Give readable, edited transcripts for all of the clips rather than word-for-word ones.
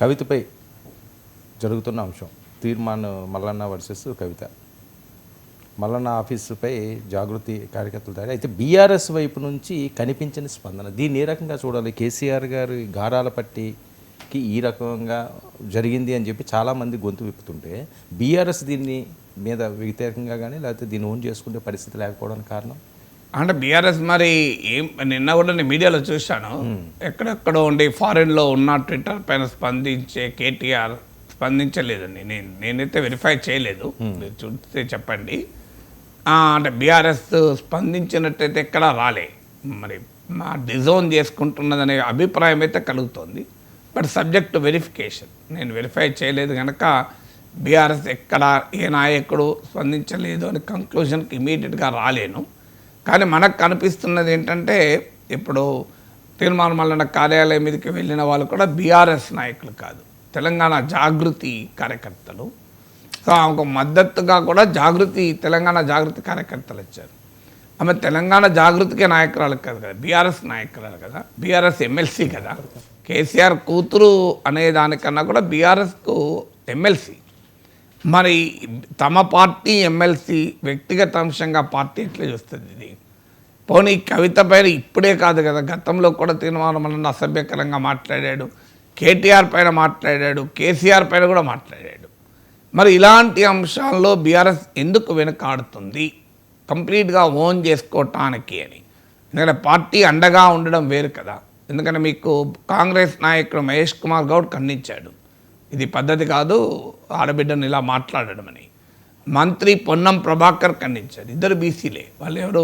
కవితపై జరుగుతున్న అంశం తీర్మాన్ మల్లన్న వర్సెస్ కవిత. మల్లన్న ఆఫీసుపై జాగృతి కార్యకర్తల దాడి. అయితే బీఆర్ఎస్ వైపు నుంచి కనిపించని స్పందన. దీన్ని ఏ రకంగా చూడాలి? కేసీఆర్ గారి గారాల పట్టికి ఈ రకంగా జరిగింది అని చెప్పి చాలామంది గొంతు విప్పుతుంటే బీఆర్ఎస్ దీన్ని మీద వ్యతిరేకంగా కానీ లేకపోతే దీన్ని ఓన్ చేసుకునే పరిస్థితి లేకపోవడానికి కారణం అంటే బీఆర్ఎస్ మరి నిన్న కూడా నేను మీడియాలో చూశాను, ఎక్కడెక్కడో ఉండి ఫారిన్లో ఉన్న ట్విట్టర్ పైన స్పందించే కేటీఆర్ స్పందించలేదండి. నేనైతే వెరిఫై చేయలేదు, మీరు చూస్తే చెప్పండి. అంటే బీఆర్ఎస్ స్పందించినట్టయితే ఎక్కడా రాలే, మరి మా డిజోన్ చేసుకుంటున్నదనే అభిప్రాయం అయితే కలుగుతుంది. బట్ సబ్జెక్ట్ టు వెరిఫికేషన్, నేను వెరిఫై చేయలేదు కనుక బీఆర్ఎస్ ఎక్కడ ఏ నాయకుడు స్పందించలేదు అని కంక్లూజన్కి ఇమీడియట్గా రాలేను. కానీ మనకు కనిపిస్తున్నది ఏంటంటే, ఇప్పుడు తీర్మాన్ మల్లన్న కార్యాలయం మీదకి వెళ్ళిన వాళ్ళు కూడా బీఆర్ఎస్ నాయకులు కాదు, తెలంగాణ జాగృతి కార్యకర్తలు. సో ఆమెకు మద్దతుగా కూడా తెలంగాణ జాగృతి కార్యకర్తలు వచ్చారు. ఆమె తెలంగాణ జాగృతికే నాయకురాలు కాదు కదా, బీఆర్ఎస్ నాయకురాలు కదా, బీఆర్ఎస్ ఎమ్మెల్సీ కదా. కేసీఆర్ కూతురు అనే దానికన్నా కూడా బీఆర్ఎస్కు ఎమ్మెల్సీ. మరి తమ పార్టీ ఎమ్మెల్సీ వ్యక్తిగత అంశంగా పార్టీ ఎట్లా చూస్తుంది? ఇది పోనీ కవిత పైన ఇప్పుడే కాదు కదా, గతంలో కూడా తీర్మానం మల్లన్న అసభ్యకరంగా మాట్లాడాడు, కేటీఆర్ పైన మాట్లాడాడు, కేసీఆర్ పైన కూడా మాట్లాడాడు. మరి ఇలాంటి అంశాల్లో బీఆర్ఎస్ ఎందుకు వెనకాడుతుంది కంప్లీట్గా ఓన్ చేసుకోవటానికి అని? ఎందుకంటే పార్టీ అండగా ఉండడం వేరు కదా. ఎందుకంటే మీకు కాంగ్రెస్ నాయకుడు మహేష్ కుమార్ గౌడ్ ఖండించాడు, ఇది పద్ధతి కాదు ఆడబిడ్డను ఇలా మాట్లాడడం అని. మంత్రి పొన్నం ప్రభాకర్ ఖండించారు, ఇద్దరు బీసీలే, వాళ్ళు ఎవరు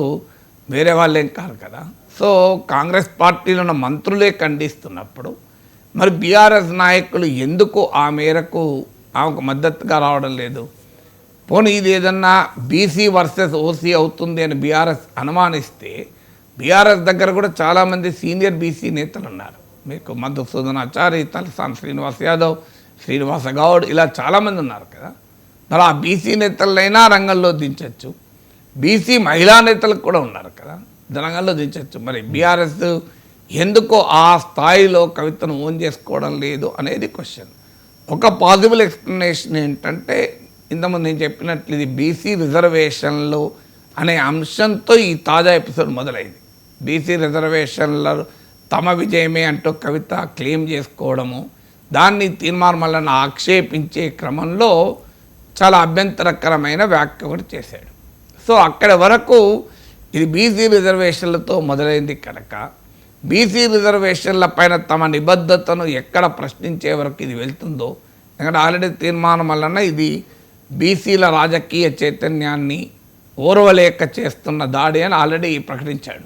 వేరే వాళ్ళేం కాదు కదా. సో కాంగ్రెస్ పార్టీలో ఉన్న మంత్రులే ఖండిస్తున్నప్పుడు మరి బీఆర్ఎస్ నాయకులు ఎందుకు ఆ మేరకు ఆమెకు మద్దతుగా రావడం లేదు? పోనీ ఇది ఏదన్నా బీసీ వర్సెస్ ఓసీ అవుతుంది అని బీఆర్ఎస్ అనుమానిస్తే, బీఆర్ఎస్ దగ్గర కూడా చాలామంది సీనియర్ బీసీ నేతలు ఉన్నారు. మీకు మధుసూదనాచారి, తలసాని శ్రీనివాస్ యాదవ్, శ్రీనివాస గౌడ్, ఇలా చాలామంది ఉన్నారు కదా. మరి ఆ బీసీ నేతలైనా రంగంలో దించవచ్చు, బీసీ మహిళా నేతలకు కూడా ఉన్నారు కదా, రంగంలో దించవచ్చు. మరి బీఆర్ఎస్ ఎందుకో ఆ స్థాయిలో కవితను ఓన్ చేసుకోవడం లేదు అనేది క్వశ్చన్. ఒక పాసిబుల్ ఎక్స్ప్లెనేషన్ ఏంటంటే, ఇంతకుముందు నేను చెప్పినట్లు ఇది బీసీ రిజర్వేషన్లు అనే అంశంతో ఈ తాజా ఎపిసోడ్ మొదలైంది. బీసీ రిజర్వేషన్ల తమ విజయమే అంటూ కవిత క్లెయిమ్ చేసుకోవడము, దాన్ని తీర్మాన్ మల్లన్న ఆక్షేపించే క్రమంలో చాలా అభ్యంతరకరమైన వ్యాఖ్య కూడా చేశాడు. సో అక్కడ వరకు ఇది బీసీ రిజర్వేషన్లతో మొదలైంది కనుక బీసీ రిజర్వేషన్ల పైన తమ నిబద్ధతను ఎక్కడ ప్రశ్నించే వరకు ఇది వెళ్తుందో, ఎందుకంటే ఆల్రెడీ తీర్మానం వలన ఇది బీసీల రాజకీయ చైతన్యాన్ని ఓర్వలేక చేస్తున్న దాడి అని ఆల్రెడీ ప్రకటించాడు.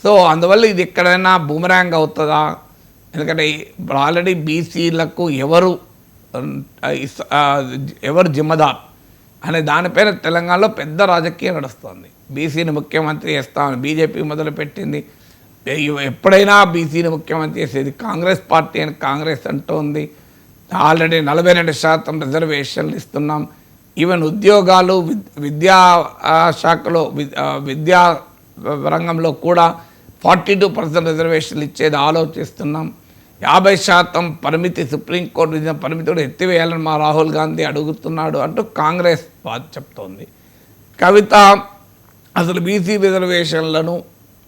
సో అందువల్ల ఇది ఎక్కడైనా బూమరాంగ్ అవుతుందా? ఎందుకంటే ఇప్పుడు ఆల్రెడీ బీసీలకు ఎవరు జిమ్మదార్ అనే దానిపైన తెలంగాణలో పెద్ద రాజకీయం నడుస్తుంది. బీసీని ముఖ్యమంత్రి చేస్తామని బీజేపీ మొదలుపెట్టింది. ఎప్పుడైనా బీసీని ముఖ్యమంత్రి చేసేది కాంగ్రెస్ పార్టీ అని కాంగ్రెస్ అంటోంది. ఆల్రెడీ 42% రిజర్వేషన్లు ఇస్తున్నాం. ఈవెన్ ఉద్యోగాలు, విద్యా శాఖలో, విద్యా రంగంలో కూడా 42% రిజర్వేషన్లు ఇచ్చేది ఆలోచిస్తున్నాం. 50% పరిమితి, సుప్రీంకోర్టు ఇచ్చిన పరిమితి కూడా ఎత్తివేయాలని మా రాహుల్ గాంధీ అడుగుతున్నాడు అంటూ కాంగ్రెస్ చెప్తోంది. కవిత అసలు బీసీ రిజర్వేషన్లను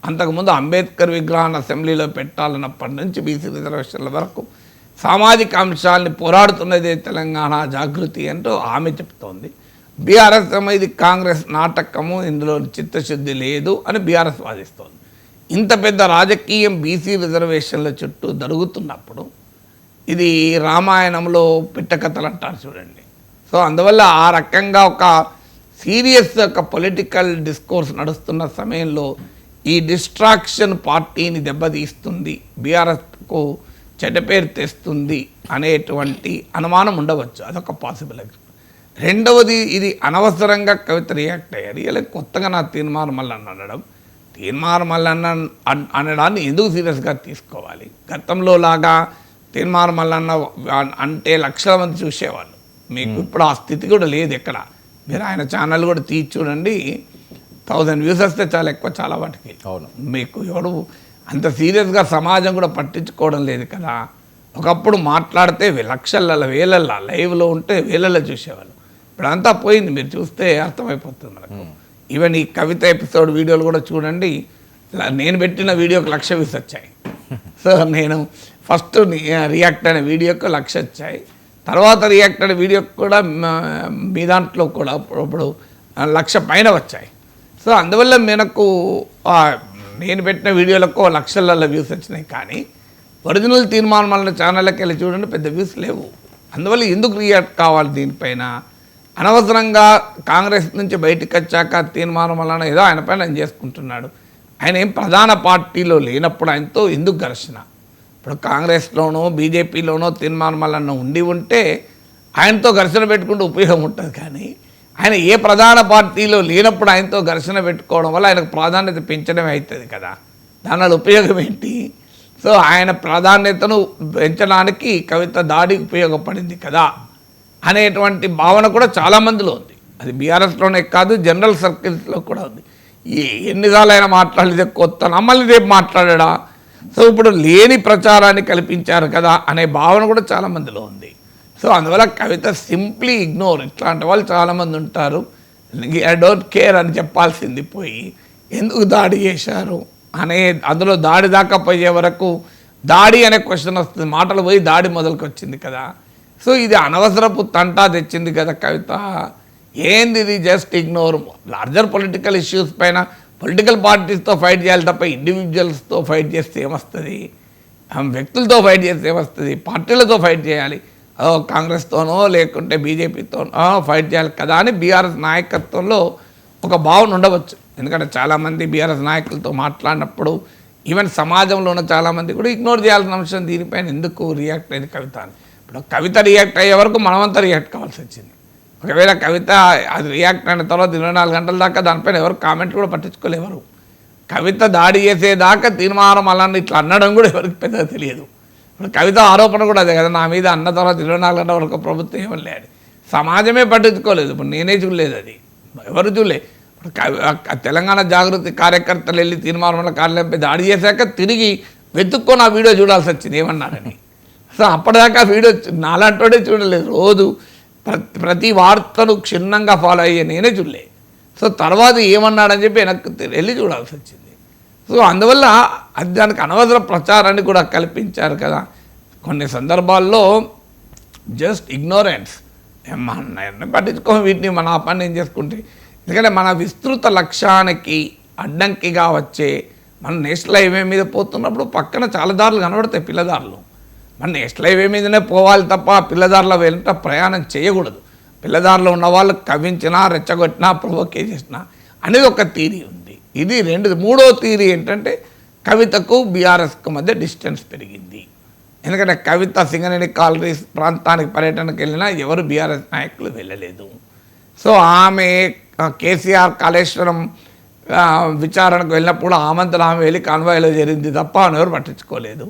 అంతకుముందు అంబేద్కర్ విగ్రహాన్ని అసెంబ్లీలో పెట్టాలన్నప్పటి నుంచి బీసీ రిజర్వేషన్ల వరకు సామాజిక అంశాలని పోరాడుతున్నదే తెలంగాణ జాగృతి అంటూ ఆమె చెప్తోంది. బీఆర్ఎస్ ఇది కాంగ్రెస్ నాటకము, ఇందులో చిత్తశుద్ధి లేదు అని బీఆర్ఎస్ వాదిస్తోంది. ఇంత పెద్ద రాజకీయం బీసీ రిజర్వేషన్ల చుట్టూ జరుగుతున్నప్పుడు ఇది రామాయణంలో పిట్టకథలు అంటారు చూడండి. సో అందువల్ల ఆ రకంగా ఒక సీరియస్ ఒక పొలిటికల్ డిస్కోర్స్ నడుస్తున్న సమయంలో ఈ డిస్ట్రాక్షన్ పార్టీని దెబ్బతీస్తుంది, బీఆర్ఎస్కు చెడ్డ పేరు తెస్తుంది అనేటువంటి అనుమానం ఉండవచ్చు. అదొక పాసిబుల్. రెండవది, ఇది అనవసరంగా కవిత రియాక్ట్ అయ్యారు. ఇలా కొత్తగా నా తీర్మానం మల్లన్న అనడాన్ని ఎందుకు సీరియస్గా తీసుకోవాలి? గతంలో లాగా తీర్మానం మల్లన్న అంటే లక్షల మంది చూసేవాళ్ళు, మీకు ఇప్పుడు ఆ స్థితి కూడా లేదు ఎక్కడ. మీరు ఆయన ఛానల్ కూడా తీసి చూడండి, 1000 వ్యూస్ వస్తే చాలా ఎక్కువ, చాలా వాటికి. అవును, మీకు ఎవడు అంత సీరియస్గా సమాజం కూడా పట్టించుకోవడం లేదు కదా. ఒకప్పుడు మాట్లాడితే లక్షల వేలల్లో లైవ్లో ఉంటే వేలల్లో చూసేవాళ్ళు. ఇప్పుడు అంతా పోయింది, మీరు చూస్తే అర్థమైపోతుంది మనకు. ఈవెన్ ఈ కవిత ఎపిసోడ్ వీడియోలు కూడా చూడండి, నేను పెట్టిన వీడియోకి 1,00,000 వ్యూస్ వచ్చాయి. సో నేను ఫస్ట్ రియాక్ట్ అయిన వీడియోకి 1,00,000 వచ్చాయి, తర్వాత రియాక్ట్ అయిన వీడియోకి కూడా మీ దాంట్లో కూడా ఇప్పుడు 1,00,000 పైన వచ్చాయి. సో అందువల్ల మనకు నేను పెట్టిన వీడియోలకు లక్షలలో వ్యూస్ వచ్చినాయి, కానీ ఒరిజినల్ తీర్మానం వల్ల ఛానళ్ళకి వెళ్ళి చూడండి పెద్ద వ్యూస్ లేవు. అందువల్ల ఎందుకు రియాక్ట్ కావాలి దీనిపైన? అనవసరంగా కాంగ్రెస్ నుంచి బయటకు వచ్చాక తీర్మానం వలన ఏదో ఆయన పైన ఆయన చేసుకుంటున్నాడు. ఆయన ఏం ప్రధాన పార్టీలో లేనప్పుడు ఆయనతో ఎందుకు ఘర్షణ? ఇప్పుడు కాంగ్రెస్లోనో బీజేపీలోనో తీర్మానం వలన ఉంటే ఆయనతో ఘర్షణ పెట్టుకుంటే ఉపయోగం ఉంటుంది, కానీ ఆయన ఏ ప్రధాన పార్టీలో లేనప్పుడు ఆయనతో ఘర్షణ పెట్టుకోవడం వల్ల ఆయనకు ప్రాధాన్యత పెంచడమే అవుతుంది కదా, దానివల్ల ఉపయోగం ఏంటి? సో ఆయన ప్రాధాన్యతను పెంచడానికి కవిత దాడికి ఉపయోగపడింది కదా అనేటువంటి భావన కూడా చాలామందిలో ఉంది. అది బీఆర్ఎస్లోనే కాదు, జనరల్ సర్కిల్స్లో కూడా ఉంది. ఎన్నిసార్లు ఆయన మాట్లాడితే కొత్త మళ్ళీ రేపు మాట్లాడా, సో ఇప్పుడు లేని ప్రచారాన్ని కల్పించారు కదా అనే భావన కూడా చాలామందిలో ఉంది. సో అందువల్ల కవిత సింప్లీ ఇగ్నోర్. ఇట్లాంటి వాళ్ళు చాలామంది ఉంటారు, ఐ డోంట్ కేర్ అని చెప్పాల్సింది పోయి ఎందుకు దాడి చేశారు అనే అందులో దాడి దాకా పోయే వరకు దాడి అనే క్వశ్చన్ వస్తుంది, మాటలు పోయి దాడి మొదలుకు వచ్చింది కదా. సో ఇది అనవసరపు తంటా తెచ్చింది కదా కవిత. ఏంది ఇది? Just ignore. Larger political issues పైన పొలిటికల్ పార్టీస్తో ఫైట్ చేయాలి తప్ప ఇండివిజువల్స్తో ఫైట్ చేస్తే ఏమొస్తుంది? వ్యక్తులతో ఫైట్ చేస్తే ఏమొస్తుంది? పార్టీలతో ఫైట్ చేయాలి, కాంగ్రెస్తోనో లేకుంటే బీజేపీతోనో ఫైట్ చేయాలి కదా అని బీఆర్ఎస్ నాయకత్వంలో ఒక భావన ఉండవచ్చు. ఎందుకంటే చాలామంది బీఆర్ఎస్ నాయకులతో మాట్లాడినప్పుడు ఈవెన్ సమాజంలో ఉన్న చాలామంది కూడా ఇగ్నోర్ చేయాల్సిన అంశం దీనిపైన ఎందుకు రియాక్ట్ అయింది కవిత అని. ఇప్పుడు కవిత రియాక్ట్ అయ్యే వరకు మనమంతా రియాక్ట్ కావాల్సి వచ్చింది. ఒకవేళ కవిత అది రియాక్ట్ అయిన తర్వాత 24 గంటల దాకా దానిపైన ఎవరు కామెంట్ కూడా పట్టించుకోలేవారు. కవిత దాడి చేసేదాకా తీర్మానం అలాంటి ఇట్లా అనడం కూడా ఎవరికి పెద్దగా తెలియదు. ఇప్పుడు కవిత ఆరోపణ కూడా అదే కదా, నా మీద అన్న తర్వాత 24 గంటల వరకు ప్రభుత్వం ఏమని లేదు, సమాజమే పట్టించుకోలేదు. ఇప్పుడు నేనే చూడలేదు, అది ఎవరు చూడలే. ఇప్పుడు తెలంగాణ జాగృతి కార్యకర్తలు వెళ్ళి తీర్మానం కార్యాలయంపై దాడి చేశాక తిరిగి వెతుక్కొని ఆ వీడియో చూడాల్సి వచ్చింది ఏమన్నారని. సో అప్పటిదాకా వీడియో నాలాంటోడే చూడలేదు. రోజు ప్రతి వార్తను క్షుణ్ణంగా ఫాలో అయ్యే నేనే చూడలే. సో తర్వాత ఏమన్నాడని చెప్పి వెనక్కి వెళ్ళి చూడాల్సి వచ్చింది. సో అందువల్ల అది దానికి అనవసర ప్రచారాన్ని కూడా కల్పించారు కదా. కొన్ని సందర్భాల్లో జస్ట్ ఇగ్నోరెన్స్, ఏమన్నా పట్టించుకోం వీటిని, మన ఆ పని ఏం చేసుకుంటే. ఎందుకంటే మన విస్తృత లక్ష్యానికి అడ్డంకిగా వచ్చే మన నేషనల్ హైవే మీద పోతున్నప్పుడు పక్కన చాలా దారులు కనబడతాయి, పిల్లదారులు. మన నేషనల్ హైవే మీదనే పోవాలి తప్ప పిల్లదారుల వెంట ప్రయాణం చేయకూడదు. పిల్లదారులు ఉన్న వాళ్ళు కవించినా రెచ్చగొట్టినా ప్రొవోకే చేసినా అనేది ఒక థీరీ ఉంది. ఇది మూడో థీరీ ఏంటంటే కవితకు బీఆర్ఎస్కు మధ్య డిస్టెన్స్ పెరిగింది. ఎందుకంటే కవిత సింగరేణి కాలనీస్ ప్రాంతానికి పర్యటనకు వెళ్ళినా ఎవరు బీఆర్ఎస్ నాయకులు వెళ్ళలేదు. సో ఆమె కేసీఆర్ కాళేశ్వరం విచారణకు వెళ్ళినప్పుడు ఆమంతరం ఆమె వెళ్ళి కాన్వాయ్లో జరిగింది తప్ప ఎవరు పట్టించుకోలేదు.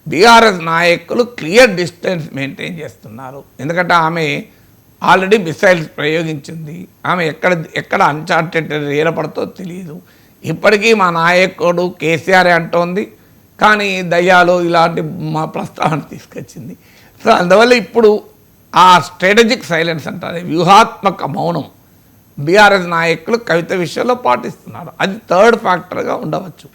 బీఆర్ఎస్ నాయకులు క్లియర్ డిస్టెన్స్ మెయింటైన్ చేస్తున్నారు. ఎందుకంటే ఆమె ఆల్రెడీ మిసైల్స్ ప్రయోగించింది, ఆమె ఎక్కడ అన్చార్టెడ్ ఏర్పడుతో తెలియదు. ఇప్పటికీ మా నాయకుడు కేసీఆర్ అంటోంది, కానీ దయ్యాలు ఇలాంటి మా ప్రస్తావన తీసుకొచ్చింది. సో అందువల్ల ఇప్పుడు ఆ స్ట్రాటజిక్ సైలెన్స్ అంటారు, వ్యూహాత్మక మౌనం బీఆర్ఎస్ నాయకులు కవిత విషయంలో పాటిస్తున్నారు. అది థర్డ్ ఫ్యాక్టర్గా ఉండవచ్చు.